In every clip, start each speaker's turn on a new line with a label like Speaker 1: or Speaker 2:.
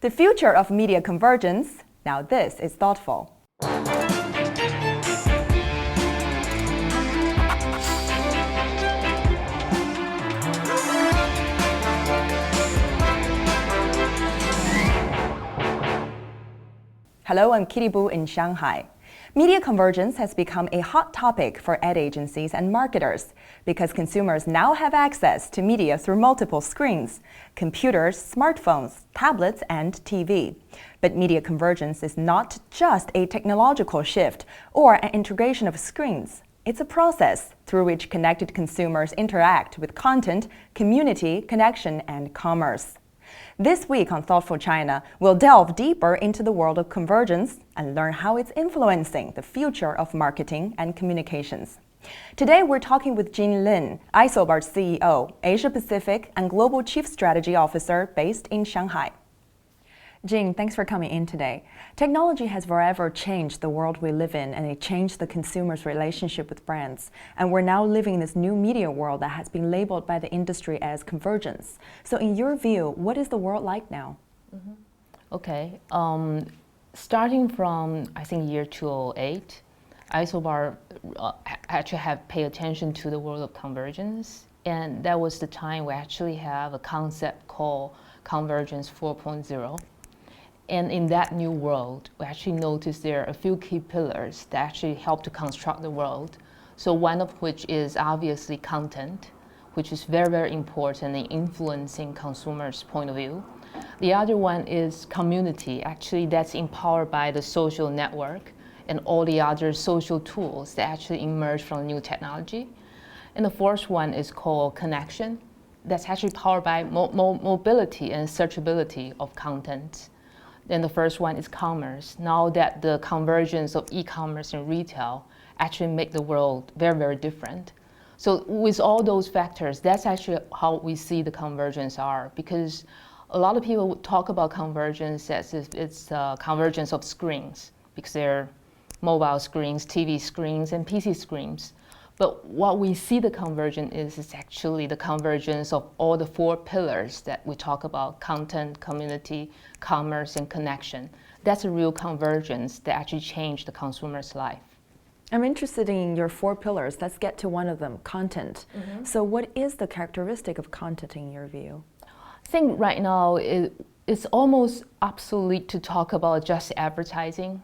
Speaker 1: The future of media convergence. Now this is thoughtful. Hello, I'm Kitty Boo in Shanghai. Media convergence has become a hot topic for ad agencies and marketers because consumers now have access to media through multiple screens: computers, smartphones, tablets, and TV. But media convergence is not just a technological shift or an integration of screens. It's a process through which connected consumers interact with content, community, connection, and commerce. This week on Thoughtful China, we'll delve deeper into the world of convergence and learn how it's influencing the future of marketing and communications. Today, we're talking with Jean Lin, Isobar CEO, Asia Pacific and Global Chief Strategy Officer based in Shanghai. Jean, thanks for coming in today. Technology has forever changed the world we live in, and it changed the consumer's relationship with brands. And we're now living in this new media world that has been labeled by the industry as convergence. So in your view, what is the world like now?
Speaker 2: Okay. Starting from, I think, year 2008, Isobar actually have paid attention to the world of convergence. And that was the time we actually have a concept called Convergence 4.0. And in that new world, we actually noticed there are a few key pillars that actually help to construct the world. So one of which is obviously content, which is very, very important in influencing consumers' point of view. The other one is community. Actually, that's empowered by the social network and all the other social tools that actually emerge from new technology. And the fourth one is called connection. That's actually powered by mobility and searchability of content. Then the first one is commerce. Now that the convergence of e-commerce and retail actually make the world very, very different. So with all those factors, that's actually how we see the convergence are, because a lot of people talk about convergence as if it's a convergence of screens, because they're mobile screens, TV screens, and PC screens. But what we see the convergence is actually the convergence of all the four pillars that we talk about: content, community, commerce, and connection. That's a real convergence that actually changed the consumer's life.
Speaker 1: I'm interested in your four pillars. Let's get to one of them, content. So what is the characteristic of content in your view?
Speaker 2: I think right now it's almost obsolete to talk about just advertising,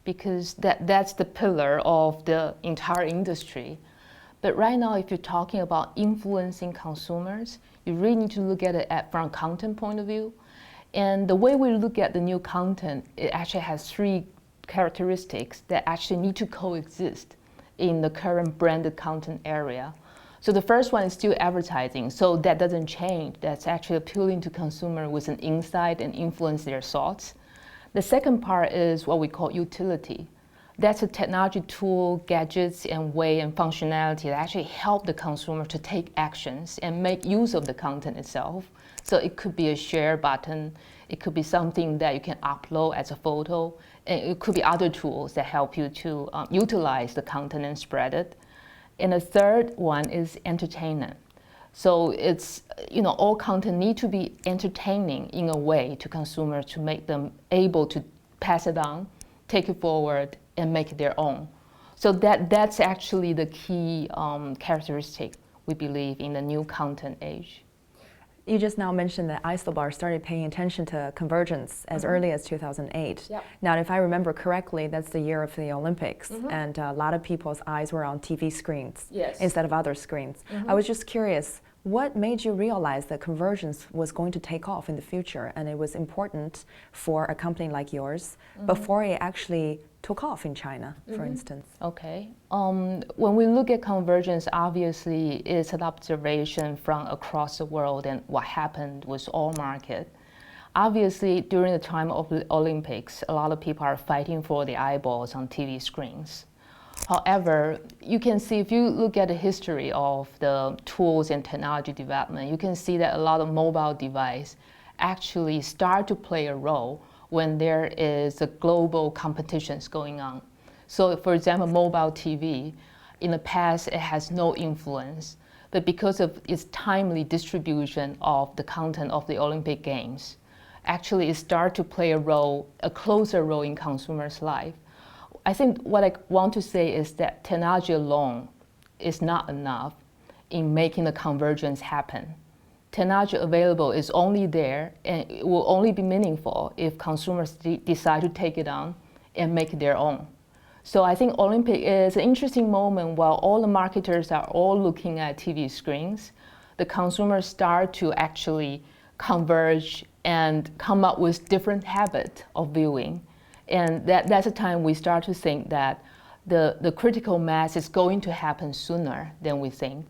Speaker 2: because that's the pillar of the entire industry. But right now, if you're talking about influencing consumers, you really need to look at it from a content point of view. And the way we look at the new content, it actually has three characteristics that actually need to coexist in the current branded content area. So the first one is still advertising, so that doesn't change. That's actually appealing to consumers with an insight and influence their thoughts. The second part is what we call utility. That's a technology tool, gadgets, and way and functionality that actually help the consumer to take actions and make use of the content itself. So it could be a share button, it could be something that you can upload as a photo, and it could be other tools that help you to utilize the content and spread it. And the third one is entertainment. So it's, all content need to be entertaining in a way to consumers to make them able to pass it on, take it forward, and make it their own. So that's actually the key characteristic we believe in the new content age.
Speaker 1: You just now mentioned that Isobar started paying attention to convergence as early as 2008.
Speaker 2: Yep.
Speaker 1: Now, if I remember correctly, that's the year of the Olympics, and a lot of people's eyes were on TV screens instead of other screens. I was just curious, what made you realize that convergence was going to take off in the future, and it was important for a company like yours before it actually took off in China, for instance?
Speaker 2: Okay. When we look at convergence, obviously it's an observation from across the world and what happened with all market. Obviously, during the time of the Olympics, a lot of people are fighting for the eyeballs on TV screens. However, you can see, if you look at the history of the tools and technology development, you can see that a lot of mobile devices actually start to play a role when there is a global competitions going on. So for example, mobile TV, in the past it has no influence, but because of its timely distribution of the content of the Olympic Games, actually start to play a closer role in consumers' life. I think what I want to say is that technology alone is not enough in making the convergence happen. Technology available is only there, and it will only be meaningful if consumers decide to take it on and make it their own. So I think Olympic is an interesting moment while all the marketers are all looking at TV screens. The consumers start to actually converge and come up with different habits of viewing. And that's a time we start to think that the critical mass is going to happen sooner than we think.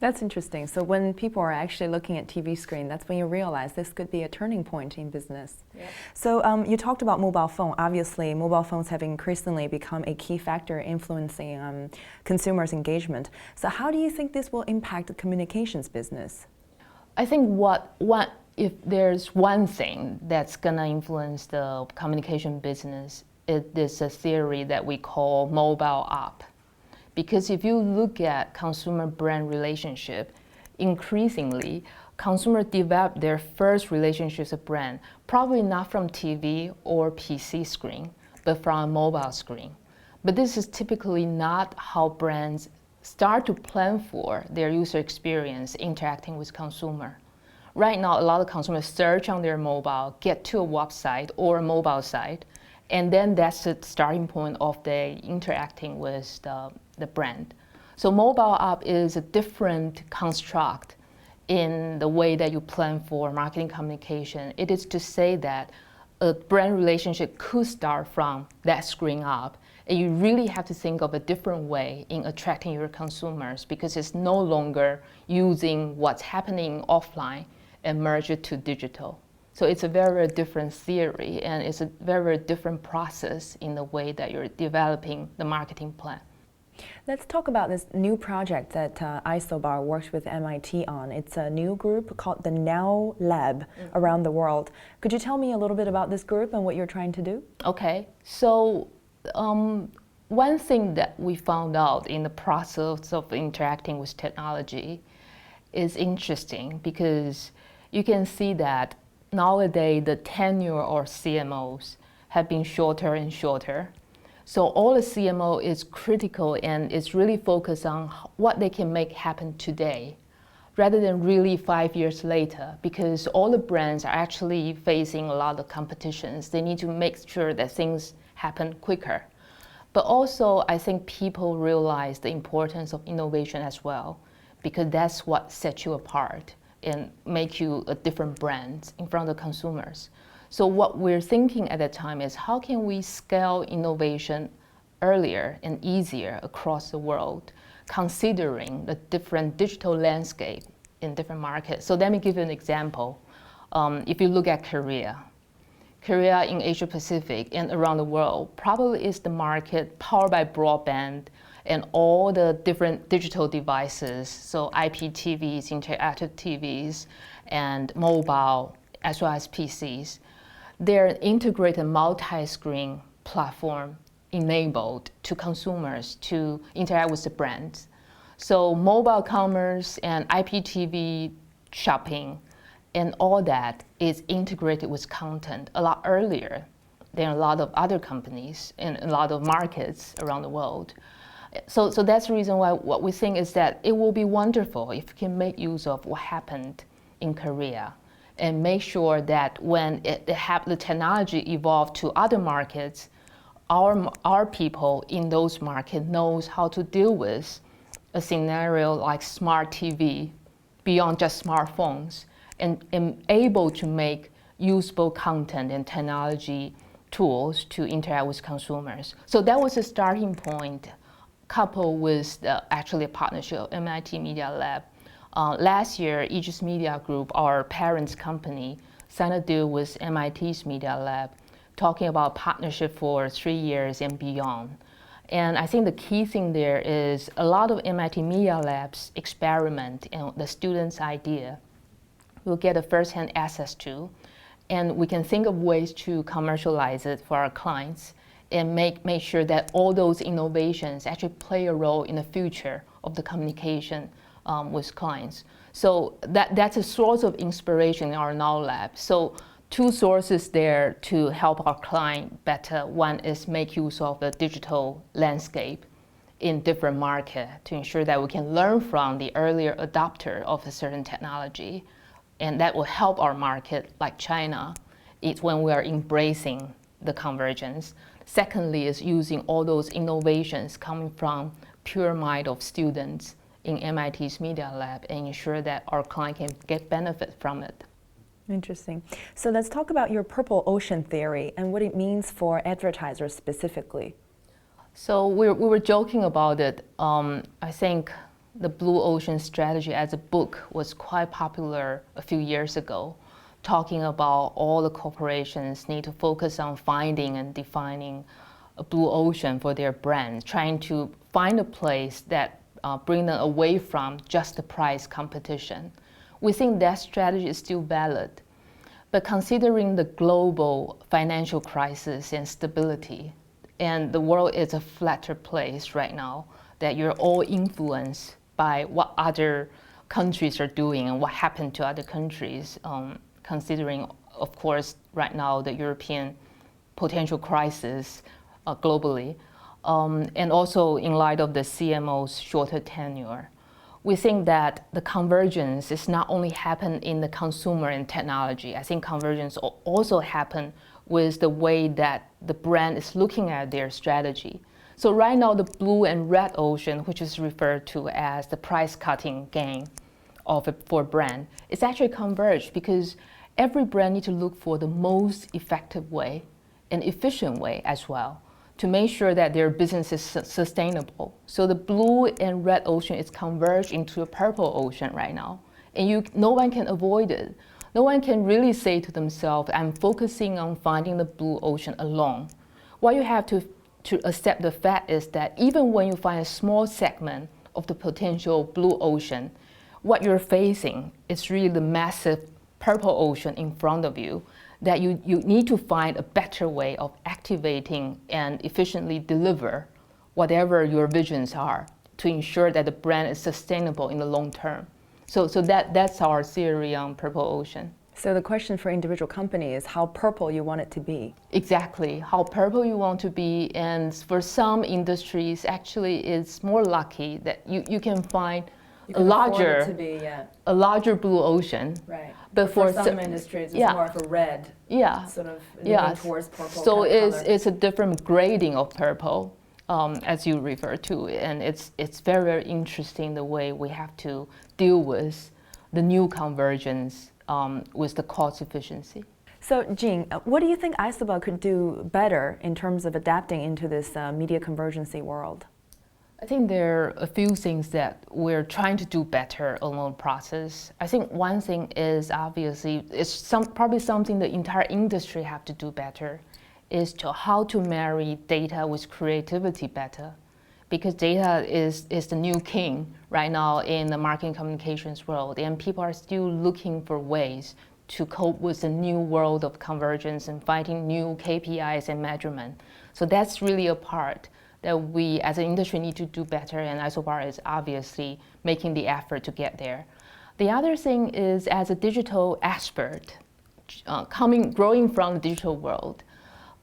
Speaker 1: That's interesting. So when people are actually looking at TV screen, that's when you realize this could be a turning point in business.
Speaker 2: Yep.
Speaker 1: So you talked about mobile phone. Obviously, mobile phones have increasingly become a key factor influencing consumers' engagement. So how do you think this will impact the communications business?
Speaker 2: I think if there's one thing that's going to influence the communication business, it is a theory that we call mobile app. Because if you look at consumer brand relationship, increasingly, consumers develop their first relationships with brand, probably not from TV or PC screen, but from a mobile screen. But this is typically not how brands start to plan for their user experience interacting with consumer. Right now, a lot of consumers search on their mobile, get to a website or a mobile site, and then that's the starting point of the interacting with the brand. So mobile app is a different construct in the way that you plan for marketing communication. It is to say that a brand relationship could start from that screen app, and you really have to think of a different way in attracting your consumers because it's no longer using what's happening offline and merge it to digital. So it's a very, very different theory, and it's a very, very different process in the way that you're developing the marketing plan.
Speaker 1: Let's talk about this new project that Isobar works with MIT on. It's a new group called the Now Lab around the world. Could you tell me a little bit about this group and what you're trying to do?
Speaker 2: Okay, so one thing that we found out in the process of interacting with technology is interesting because you can see that nowadays the tenure of CMOs have been shorter and shorter. So all the CMO is critical and is really focused on what they can make happen today rather than really 5 years later, because all the brands are actually facing a lot of competitions. They need to make sure that things happen quicker. But also, I think people realize the importance of innovation as well, because that's what sets you apart and make you a different brand in front of consumers. So what we're thinking at that time is how can we scale innovation earlier and easier across the world, considering the different digital landscape in different markets. So let me give you an example. If you look at Korea in Asia Pacific and around the world probably is the market powered by broadband and all the different digital devices, so IPTVs, interactive TVs, and mobile, as well as PCs. They're an integrated multi-screen platform enabled to consumers to interact with the brands. So mobile commerce and IPTV shopping and all that is integrated with content a lot earlier than a lot of other companies in a lot of markets around the world. So that's the reason why what we think is that it will be wonderful if we can make use of what happened in Korea and make sure that when the technology evolved to other markets, our people in those markets knows how to deal with a scenario like smart TV beyond just smartphones and able to make usable content and technology tools to interact with consumers. So that was a starting point, coupled with actually a partnership of MIT Media Lab. Last year, Aegis Media Group, our parent company, signed a deal with MIT's Media Lab, talking about partnership for 3 years and beyond. And I think the key thing there is a lot of MIT Media Labs experiment and the students' idea we'll get a first-hand access to, and we can think of ways to commercialize it for our clients and make sure that all those innovations actually play a role in the future of the communication with clients. So that's a source of inspiration in our Now Lab. So two sources there to help our client better. One is make use of the digital landscape in different markets to ensure that we can learn from the earlier adopter of a certain technology, and that will help our market like China. It's when we are embracing the convergence. Secondly is using all those innovations coming from pure mind of students in MIT's Media Lab and ensure that our client can get benefit from it.
Speaker 1: Interesting. So let's talk about your purple ocean theory and what it means for advertisers specifically.
Speaker 2: So we were joking about it. I think the Blue Ocean Strategy as a book was quite popular a few years ago, talking about all the corporations need to focus on finding and defining a blue ocean for their brands, trying to find a place that bring them away from just the price competition. We think that strategy is still valid, but considering the global financial crisis and stability, and the world is a flatter place right now, that you're all influenced by what other countries are doing and what happened to other countries, considering, of course, right now the European potential crisis globally, and also in light of the CMO's shorter tenure. We think that the convergence is not only happen in the consumer and technology. I think convergence also happen with the way that the brand is looking at their strategy. So right now, the blue and red ocean, which is referred to as the price-cutting game for brand, it's actually converged because every brand needs to look for the most effective way and efficient way as well to make sure that their business is sustainable. So the blue and red ocean is converged into a purple ocean right now. And no one can avoid it. No one can really say to themselves, I'm focusing on finding the blue ocean alone. What you have to accept the fact is that even when you find a small segment of the potential blue ocean, what you're facing is really the massive purple ocean in front of you, that you need to find a better way of activating and efficiently deliver whatever your visions are to ensure that the brand is sustainable in the long term. So that's our theory on purple ocean.
Speaker 1: So the question for individual company is how purple you want it to be.
Speaker 2: Exactly, how purple you want to be. And for some industries, actually it's more lucky that you can find a larger blue ocean.
Speaker 1: Right.
Speaker 2: But
Speaker 1: for some industries, it's more of a red.
Speaker 2: Yeah.
Speaker 1: Sort of leaning towards purple.
Speaker 2: So it's a different grading of purple, as you refer to, and it's very, very interesting the way we have to deal with the new convergence with the cost efficiency.
Speaker 1: So Jean, what do you think Isobar could do better in terms of adapting into this media convergency world?
Speaker 2: I think there are a few things that we're trying to do better along the process. I think one thing is obviously, it's probably something the entire industry have to do better, is to how to marry data with creativity better. Because data is the new king right now in the marketing communications world, and people are still looking for ways to cope with the new world of convergence and finding new KPIs and measurement. So that's really a part that we as an industry need to do better, and Isobar is obviously making the effort to get there. The other thing is, as a digital expert, growing from the digital world,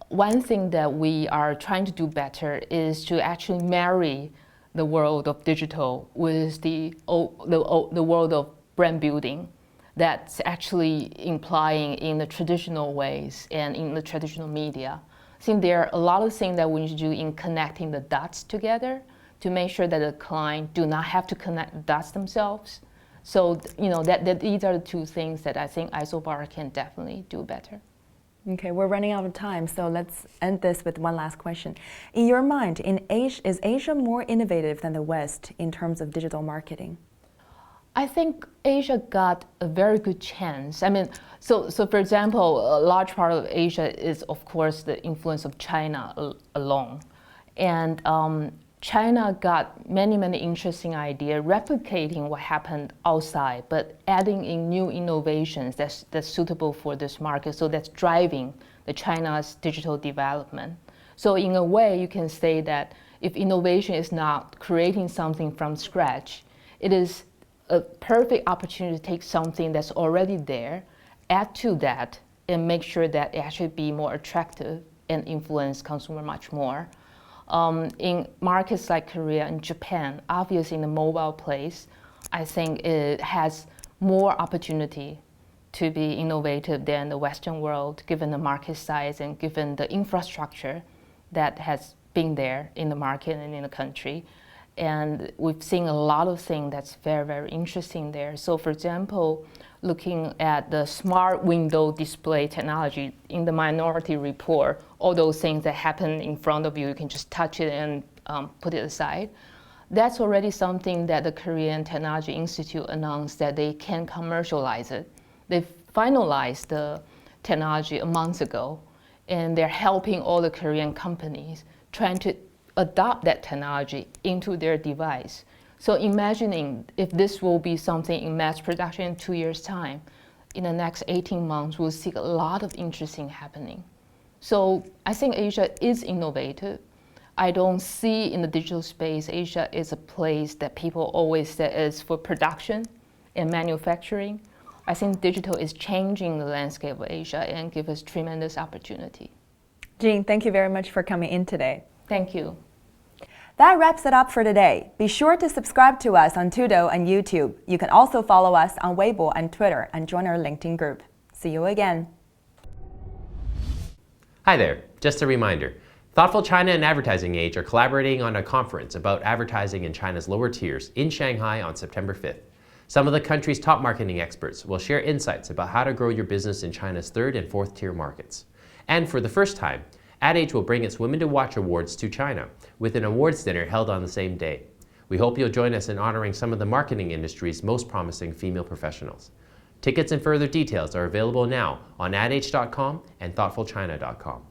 Speaker 2: one thing that we are trying to do better is to actually marry the world of digital with the world of brand building that's actually implying in the traditional ways and in the traditional media. I think there are a lot of things that we need to do in connecting the dots together to make sure that the client do not have to connect the dots themselves. So that these are the two things that I think Isobar can definitely do better.
Speaker 1: Okay, we're running out of time, so let's end this with one last question. In your mind, is Asia more innovative than the West in terms of digital marketing?
Speaker 2: I think Asia got a very good chance. I mean, so for example, a large part of Asia is, of course, the influence of China alone. And China got many, many interesting ideas, replicating what happened outside, but adding in new innovations that's suitable for this market. So that's driving the China's digital development. So in a way, you can say that if innovation is not creating something from scratch, it is a perfect opportunity to take something that's already there, add to that, and make sure that it actually be more attractive and influence consumer much more. In markets like Korea and Japan, obviously in the mobile place, I think it has more opportunity to be innovative than the Western world, given the market size and given the infrastructure that has been there in the market and in the country. And we've seen a lot of things that's very, very interesting there. So for example, looking at the smart window display technology in the Minority Report, all those things that happen in front of you, you can just touch it and put it aside. That's already something that the Korean Technology Institute announced that they can commercialize it. They finalized the technology a month ago, and they're helping all the Korean companies trying to adopt that technology into their device. So imagining if this will be something in mass production in 2 years' time, in the next 18 months, we'll see a lot of interesting happening. So I think Asia is innovative. I don't see in the digital space, Asia is a place that people always say is for production and manufacturing. I think digital is changing the landscape of Asia and give us tremendous opportunity.
Speaker 1: Jean, thank you very much for coming in today.
Speaker 2: Thank you.
Speaker 1: That wraps it up for today. Be sure to subscribe to us on Tudo and YouTube. You can also follow us on Weibo and Twitter and join our LinkedIn group. See you again.
Speaker 3: Hi there, just a reminder. Thoughtful China and Advertising Age are collaborating on a conference about advertising in China's lower tiers in Shanghai on September 5th. Some of the country's top marketing experts will share insights about how to grow your business in China's 3rd and 4th tier markets. And for the first time, Ad Age will bring its Women to Watch Awards to China, with an awards dinner held on the same day. We hope you'll join us in honoring some of the marketing industry's most promising female professionals. Tickets and further details are available now on adage.com and thoughtfulchina.com.